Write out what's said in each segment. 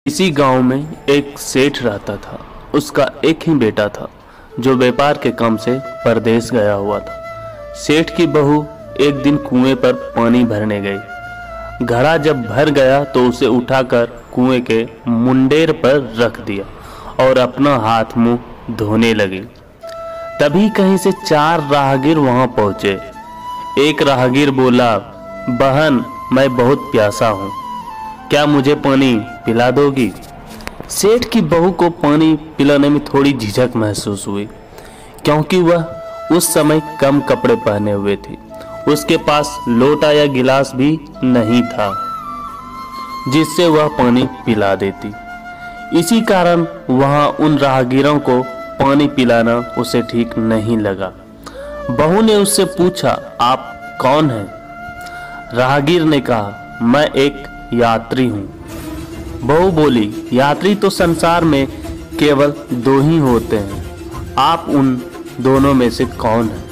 इसी गांव में एक सेठ रहता था। उसका एक ही बेटा था जो व्यापार के काम से परदेश गया हुआ था। सेठ की बहू एक दिन कुएं पर पानी भरने गई। घड़ा जब भर गया तो उसे उठाकर कुएं के मुंडेर पर रख दिया और अपना हाथ मुंह धोने लगी। तभी कहीं से 4 राहगीर वहां पहुंचे। एक राहगीर बोला, बहन मैं बहुत प्यासा हूँ, क्या मुझे पानी पिला दोगी? सेठ की बहू को पानी पिलाने में थोड़ी झिझक महसूस हुई, क्योंकि वह उस समय कम कपड़े पहने हुए थी। उसके पास लोटा या गिलास भी नहीं था जिससे वह पानी पिला देती। इसी कारण वहां उन राहगीरों को पानी पिलाना उसे ठीक नहीं लगा। बहू ने उससे पूछा, आप कौन हैं? राहगीर ने कहा, मैं एक यात्री हूँ। बहू बोली, यात्री तो संसार में केवल 2 ही होते हैं, आप उन दोनों में से कौन हैं?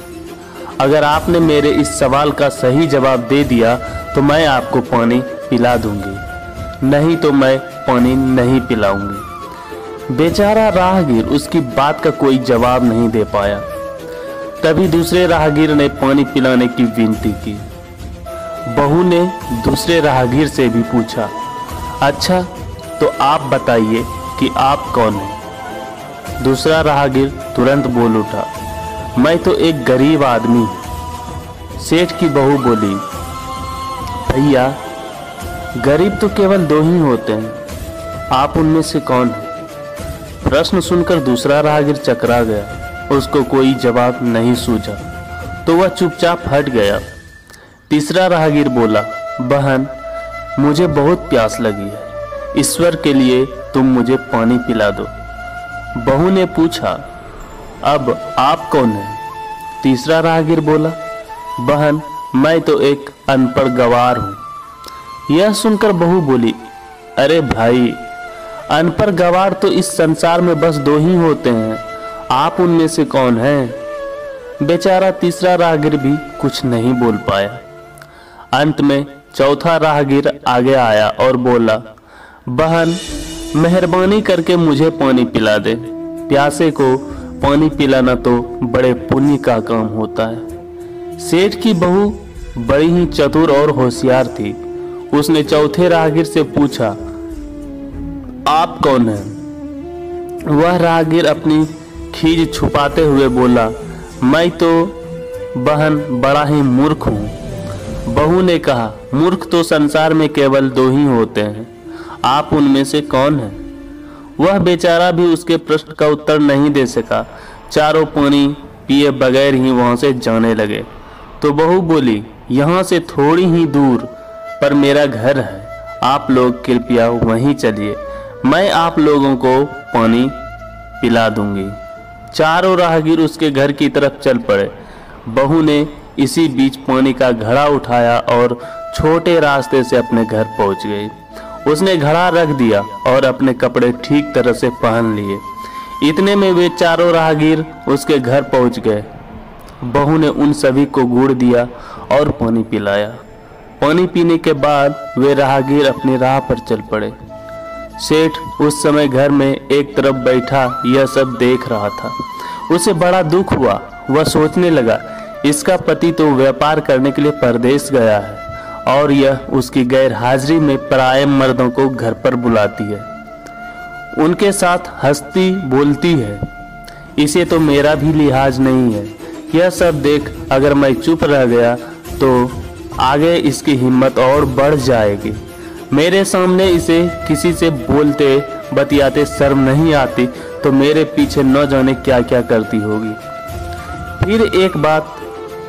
अगर आपने मेरे इस सवाल का सही जवाब दे दिया तो मैं आपको पानी पिला दूंगी, नहीं तो मैं पानी नहीं पिलाऊंगी। बेचारा राहगीर उसकी बात का कोई जवाब नहीं दे पाया। तभी दूसरे राहगीर ने पानी पिलाने की विनती की। बहू ने दूसरे राहगीर से भी पूछा, अच्छा तो आप बताइए कि आप कौन हैं? दूसरा राहगीर तुरंत बोल उठा, मैं तो एक गरीब आदमी हूँ। सेठ की बहू बोली, भैया गरीब तो केवल 2 ही होते हैं, आप उनमें से कौन हैं? प्रश्न सुनकर दूसरा राहगीर चकरा गया। उसको कोई जवाब नहीं सूझा तो वह चुपचाप हट गया। तीसरा राहगीर बोला, बहन मुझे बहुत प्यास लगी है, ईश्वर के लिए तुम मुझे पानी पिला दो। बहू ने पूछा, अब आप कौन हैं? तीसरा राहगीर बोला, बहन मैं तो एक अनपढ़ गवार हूँ। यह सुनकर बहू बोली, अरे भाई अनपढ़ गवार तो इस संसार में बस 2 ही होते हैं, आप उनमें से कौन हैं? बेचारा तीसरा राहगीर भी कुछ नहीं बोल पाया। अंत में चौथा राहगीर आगे आया और बोला, बहन मेहरबानी करके मुझे पानी पिला दे, प्यासे को पानी पिलाना तो बड़े पुण्य का काम होता है। सेठ की बहू बड़ी ही चतुर और होशियार थी। उसने चौथे राहगीर से पूछा, आप कौन हैं? वह राहगीर अपनी खीज छुपाते हुए बोला, मैं तो बहन बड़ा ही मूर्ख हूँ। बहू ने कहा, मूर्ख तो संसार में केवल 2 ही होते हैं, आप उनमें से कौन हैं? वह बेचारा भी उसके प्रश्न का उत्तर नहीं दे सका। चारों पानी पिए बगैर ही वहां से जाने लगे। तो बहू बोली, यहाँ से थोड़ी ही दूर पर मेरा घर है, आप लोग कृपया वहीं चलिए, मैं आप लोगों को पानी पिला दूंगी। चारों राहगीर उसके घर की तरफ चल पड़े। बहू ने इसी बीच पानी का घड़ा उठाया और छोटे रास्ते से अपने घर पहुंच गई। उसने घड़ा रख दिया और अपने कपड़े ठीक तरह से पहन लिए। इतने में वे चारों राहगीर उसके घर पहुंच गए। बहू ने उन सभी को गुड़ दिया और पानी पिलाया। पानी पीने के बाद वे राहगीर अपनी राह पर चल पड़े। सेठ उस समय घर में एक तरफ बैठा यह सब देख रहा था। उसे बड़ा दुख हुआ। वह सोचने लगा, इसका पति तो व्यापार करने के लिए परदेश गया है और यह उसकी गैर हाजिरी में पराये मर्दों को घर पर बुलाती है, उनके साथ हंसती बोलती है। इसे तो मेरा भी लिहाज नहीं है। यह सब देख अगर मैं चुप रह गया तो आगे इसकी हिम्मत और बढ़ जाएगी। मेरे सामने इसे किसी से बोलते बतियाते शर्म नहीं आती तो मेरे पीछे न जाने क्या क्या करती होगी। फिर एक बात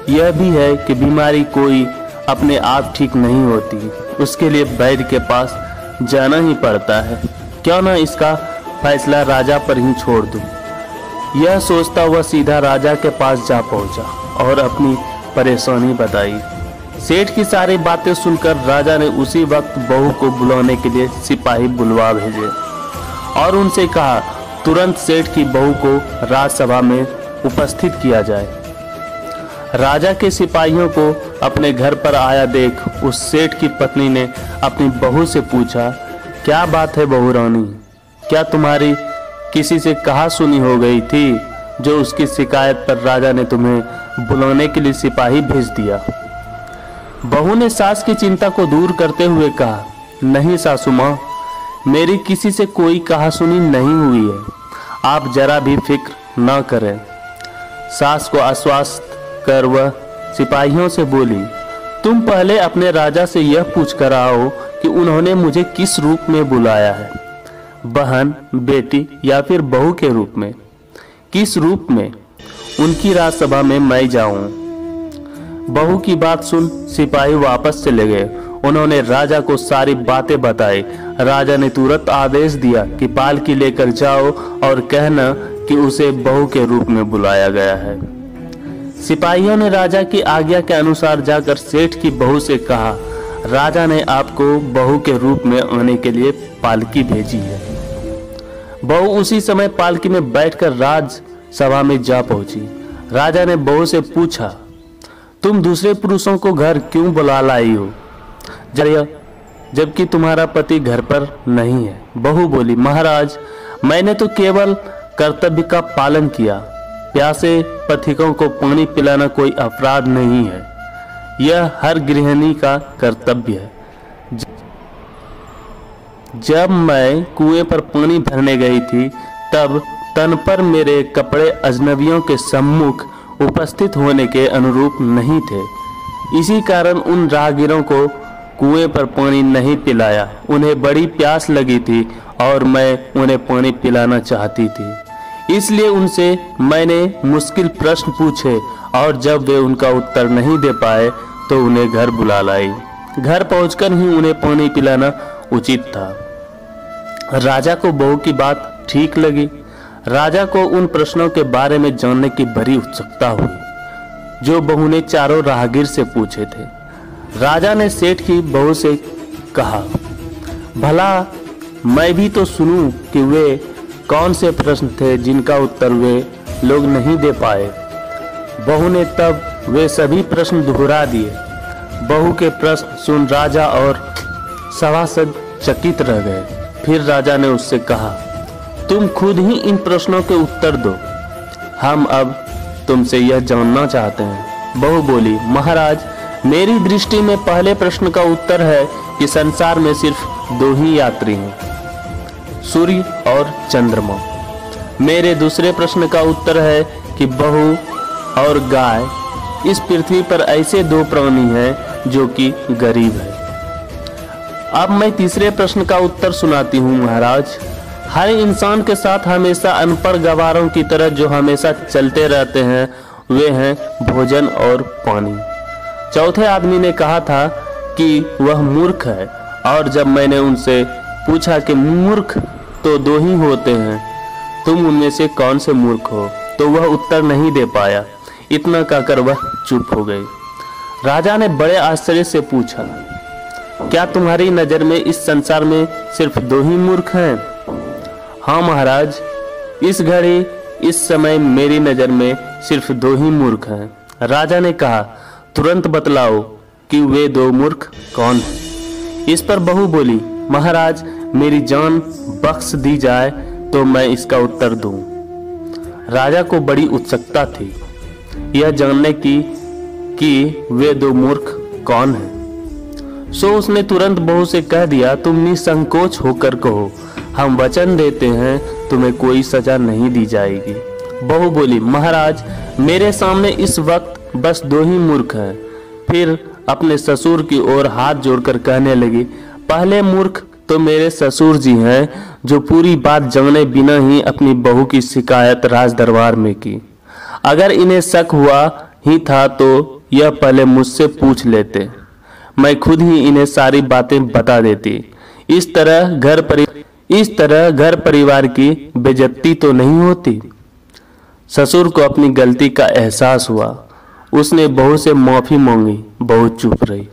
यह भी है कि बीमारी कोई अपने आप ठीक नहीं होती, उसके लिए वैद्य के पास जाना ही पड़ता है। क्यों ना इसका फैसला राजा पर ही छोड़ दूं। यह सोचता वह सीधा राजा के पास जा पहुंचा और अपनी परेशानी बताई। सेठ की सारी बातें सुनकर राजा ने उसी वक्त बहू को बुलाने के लिए सिपाही बुलवा भेजे और उनसे कहा, तुरंत सेठ की बहू को राजसभा में उपस्थित किया जाए। राजा के सिपाहियों को अपने घर पर आया देख उस सेठ की पत्नी ने अपनी बहू से पूछा, क्या बात है बहू रानी, क्या तुम्हारी किसी से कहा सुनी हो गई थी जो उसकी शिकायत पर राजा ने तुम्हें बुलाने के लिए सिपाही भेज दिया? बहू ने सास की चिंता को दूर करते हुए कहा, नहीं सासू माँ, मेरी किसी से कोई कहा सुनी नहीं हुई है, आप जरा भी फिक्र ना करें। सास को आश्वस्त कर वह सिपाहियों से बोली, तुम पहले अपने राजा से यह पूछ कर आओ कि उन्होंने मुझे किस रूप में बुलाया है, बहन, बेटी या फिर बहू के रूप में? किस रूप में उनकी राजसभा में मैं जाऊं? बहू की बात सुन सिपाही वापस चले गए। उन्होंने राजा को सारी बातें बताई। राजा ने तुरंत आदेश दिया कि पालकी लेकर जाओ और कहना कि उसे बहू के रूप में बुलाया गया है। सिपाहियों ने राजा की आज्ञा के अनुसार जाकर सेठ की बहू से कहा, राजा ने आपको बहू के रूप में आने के लिए पालकी भेजी है। बहू उसी समय पालकी में बैठकर राजसभा में जा पहुंची। राजा ने बहू से पूछा, तुम दूसरे पुरुषों को घर क्यों बुला लाई हो, जबकि तुम्हारा पति घर पर नहीं है? बहू बोली, महाराज, मैंने तो केवल कर्तव्य का पालन किया। प्यासे पथिकों को पानी पिलाना कोई अपराध नहीं है, यह हर गृहिणी का कर्तव्य है। जब मैं कुएं पर पानी भरने गई थी तब तन पर मेरे कपड़े अजनबियों के सम्मुख उपस्थित होने के अनुरूप नहीं थे। इसी कारण उन राहगीरों को कुएं पर पानी नहीं पिलाया। उन्हें बड़ी प्यास लगी थी और मैं उन्हें पानी पिलाना चाहती थी, इसलिए उनसे मैंने मुश्किल प्रश्न पूछे और जब वे उनका उत्तर नहीं दे पाए तो उन्हें घर बुला लाई। घर पहुंचकर ही उन्हें पानी पिलाना उचित था। राजा को बहू की बात ठीक लगी। राजा को उन प्रश्नों के बारे में जानने की बड़ी उत्सुकता हुई जो बहू ने चारों राहगीर से पूछे थे। राजा ने सेठ की बहू से कहा, भला मैं भी तो सुनूं कि वे कौन से प्रश्न थे जिनका उत्तर वे लोग नहीं दे पाए। बहू ने तब वे सभी प्रश्न दोहरा दिए। बहू के प्रश्न सुन राजा और सभासद चकित रह गए। फिर राजा ने उससे कहा, तुम खुद ही इन प्रश्नों के उत्तर दो, हम अब तुमसे यह जानना चाहते हैं। बहू बोली, महाराज, मेरी दृष्टि में पहले प्रश्न का उत्तर है कि संसार में सिर्फ दो ही यात्री हैं, सूर्य और चंद्रमा। मेरे दूसरे प्रश्न का उत्तर है कि बहू और गाय। इस पृथ्वी पर ऐसे दो प्राणी हैं जो कि गरीब है। अब मैं तीसरे प्रश्न का उत्तर सुनाती हूँ महाराज। हर इंसान के साथ हमेशा अनपढ़ गवारों की तरह जो हमेशा चलते रहते हैं वे हैं भोजन और पानी। चौथे आदमी ने कहा था कि वह मूर्ख है और जब मैंने उनसे पूछा कि मूर्ख तो दो ही होते हैं, तुम उनमें से कौन से मूर्ख हो, तो वह उत्तर नहीं दे पाया। इतना कहकर वह चुप हो गई। राजा ने बड़े आश्चर्य से पूछा, क्या तुम्हारी नजर में इस संसार में सिर्फ दो ही मूर्ख हैं? हाँ महाराज, इस घड़ी इस समय मेरी नजर में सिर्फ दो ही मूर्ख हैं। राजा ने कहा, तुरंत बतलाओ कि वे दो मूर्ख कौन हैं? इस पर बहू बोली, महाराज, मेरी जान बख्श दी जाए तो मैं इसका उत्तर दूं। राजा को बड़ी उत्सुकता थी यह जानने की कि वे दो मूर्ख कौन हैं। सो उसने तुरंत बहू से कह दिया, तुम निसंकोच होकर कहो, हम वचन देते हैं तुम्हें कोई सजा नहीं दी जाएगी। बहू बोली, महाराज, मेरे सामने इस वक्त बस दो ही मूर्ख हैं। फिर अपने ससुर की ओर हाथ जोड़कर कहने लगी, पहले मूर्ख तो मेरे ससुर जी हैं जो पूरी बात जाने बिना ही अपनी बहू की शिकायत राज दरबार में की। अगर इन्हें शक हुआ ही था तो यह पहले मुझसे पूछ लेते, मैं खुद ही इन्हें सारी बातें बता देती। इस तरह घर परिवार की बेइज्जती तो नहीं होती। ससुर को अपनी गलती का एहसास हुआ। उसने बहू से माफी मांगी। बहू चुप रही।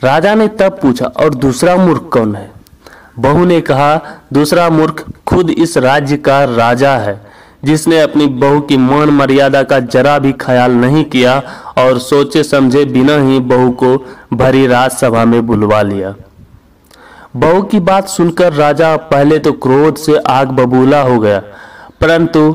राजा ने तब पूछा, और दूसरा मूर्ख कौन है? बहू ने कहा, दूसरा मूर्ख खुद इस राज्य का राजा है, जिसने अपनी बहू की मान मर्यादा का जरा भी ख्याल नहीं किया और सोचे समझे बिना ही बहू को भरी राजसभा में बुलवा लिया। बहू की बात सुनकर राजा पहले तो क्रोध से आग बबूला हो गया, परंतु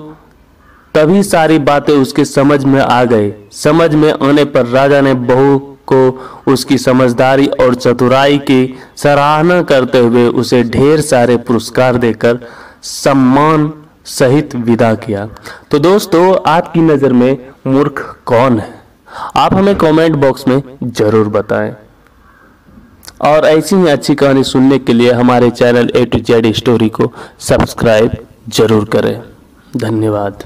तभी सारी बातें उसके समझ में आ गई। समझ में आने पर राजा ने बहू को उसकी समझदारी और चतुराई की सराहना करते हुए उसे ढेर सारे पुरस्कार देकर सम्मान सहित विदा किया। तो दोस्तों, आपकी नज़र में मूर्ख कौन है? आप हमें कमेंट बॉक्स में जरूर बताएं। और ऐसी ही अच्छी कहानी सुनने के लिए हमारे channel A to Z story को सब्सक्राइब जरूर करें। धन्यवाद।